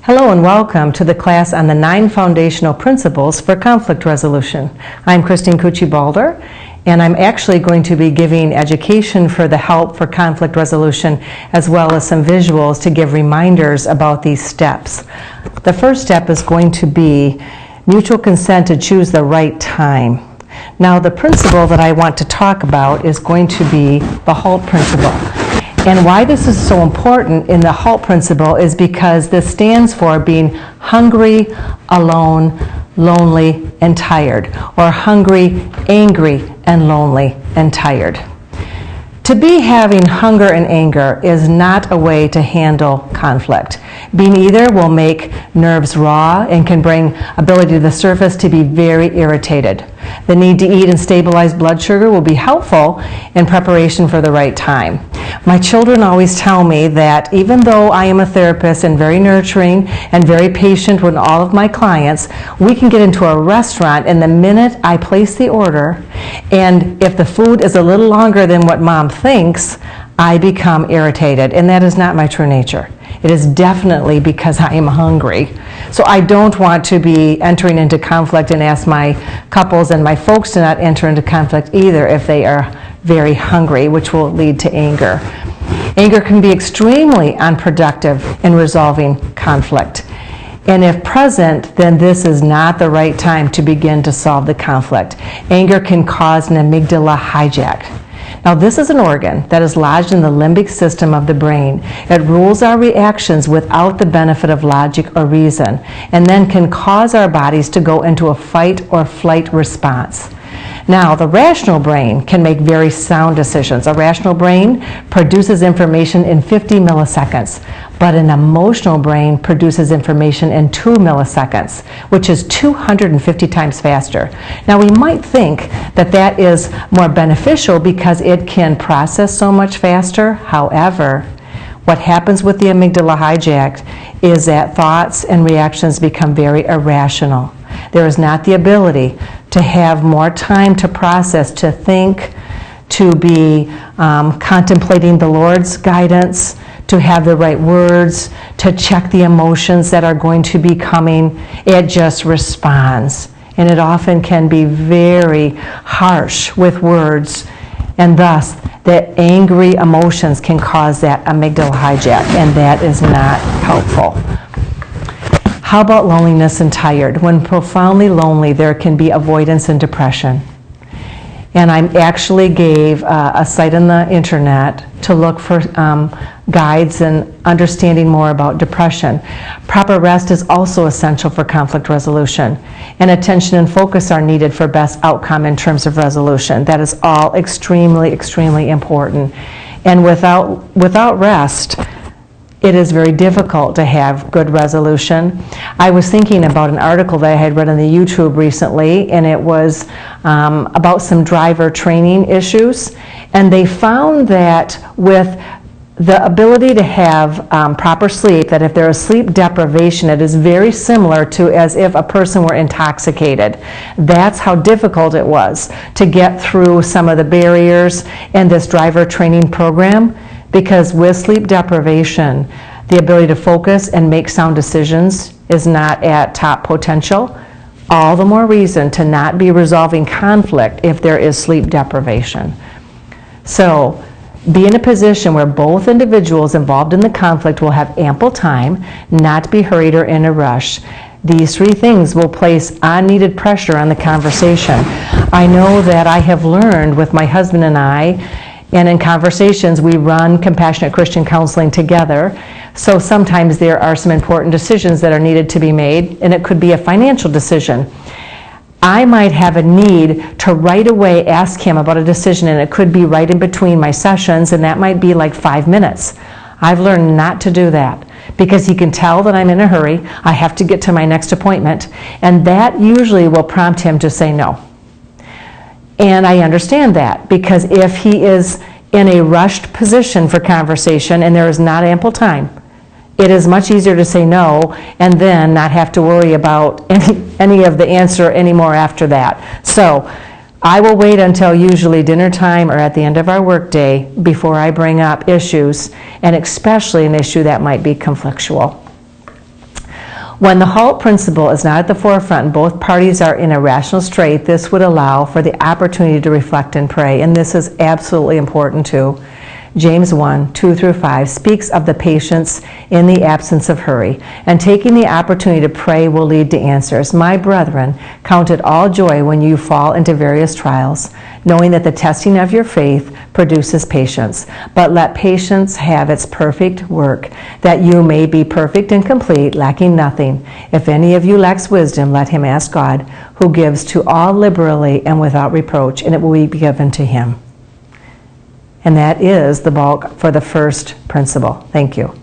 Hello and welcome to the class on the 9 foundational principles for conflict resolution. I'm Koetje-Balder, and I'm actually going to be giving education for the help for conflict resolution as well as some visuals to give reminders about these steps. The first step is going to be mutual consent to choose the right time. Now the principle that I want to talk about is going to be the HALT principle. And why this is so important in the HALT principle is because this stands for being hungry, alone, lonely, and tired, or hungry, angry, and lonely, and tired. To be having hunger and anger is not a way to handle conflict. Being either will make nerves raw and can bring ability to the surface to be very irritated. The need to eat and stabilize blood sugar will be helpful in preparation for the right time. My children always tell me that even though I am a therapist and very nurturing and very patient with all of my clients, we can get into a restaurant and the minute I place the order, and if the food is a little longer than what mom thinks, I become irritated, and that is not my true nature. It is definitely because I am hungry. So I don't want to be entering into conflict and ask my couples and my folks to not enter into conflict either if they are very hungry, which will lead to anger. Anger can be extremely unproductive in resolving conflict. And if present, then this is not the right time to begin to solve the conflict. Anger can cause an amygdala hijack. Now this is an organ that is lodged in the limbic system of the brain. It rules our reactions without the benefit of logic or reason, and then can cause our bodies to go into a fight or flight response. Now, the rational brain can make very sound decisions. A rational brain produces information in 50 milliseconds, but an emotional brain produces information in 2 milliseconds, which is 250 times faster. Now, we might think that that is more beneficial because it can process so much faster. However, what happens with the amygdala hijack is that thoughts and reactions become very irrational. There is not the ability to have more time to process, to think, to be contemplating the Lord's guidance, to have the right words, to check the emotions that are going to be coming. It just responds. And it often can be very harsh with words, and thus the angry emotions can cause that amygdala hijack, and that is not helpful. How about loneliness and tired? When profoundly lonely, there can be avoidance and depression. And I actually gave a site on the internet to look for guides and understanding more about depression. Proper rest is also essential for conflict resolution, and attention and focus are needed for best outcome in terms of resolution. That is all extremely, extremely important. And without rest, it is very difficult to have good resolution. I was thinking about an article that I had read on the YouTube recently, and it was about some driver training issues. And they found that with the ability to have proper sleep, that if there is sleep deprivation, it is very similar to as if a person were intoxicated. That's how difficult it was to get through some of the barriers in this driver training program. Because with sleep deprivation, the ability to focus and make sound decisions is not at top potential. All the more reason to not be resolving conflict if there is sleep deprivation. So, be in a position where both individuals involved in the conflict will have ample time, not be hurried or in a rush. These 3 things will place unneeded pressure on the conversation. I know that I have learned with my husband and I, and in conversations, we run Compassionate Christian Counseling together. So sometimes there are some important decisions that are needed to be made, and it could be a financial decision. I might have a need to right away ask him about a decision, and it could be right in between my sessions, and that might be like 5 minutes. I've learned not to do that because he can tell that I'm in a hurry. I have to get to my next appointment, and that usually will prompt him to say no. And I understand that, because if he is in a rushed position for conversation and there is not ample time, it is much easier to say no and then not have to worry about any of the answer anymore after that. So I will wait until usually dinner time or at the end of our workday before I bring up issues, and especially an issue that might be conflictual. When the halt principle is not at the forefront and both parties are in a rational strait, this would allow for the opportunity to reflect and pray, and this is absolutely important too. James 1, 2 through 5 speaks of the patience in the absence of hurry, and taking the opportunity to pray will lead to answers. My brethren, count it all joy when you fall into various trials, knowing that the testing of your faith produces patience. But let patience have its perfect work, that you may be perfect and complete, lacking nothing. If any of you lacks wisdom, let him ask God, who gives to all liberally and without reproach, and it will be given to him. And that is the bulk for the first principle. Thank you.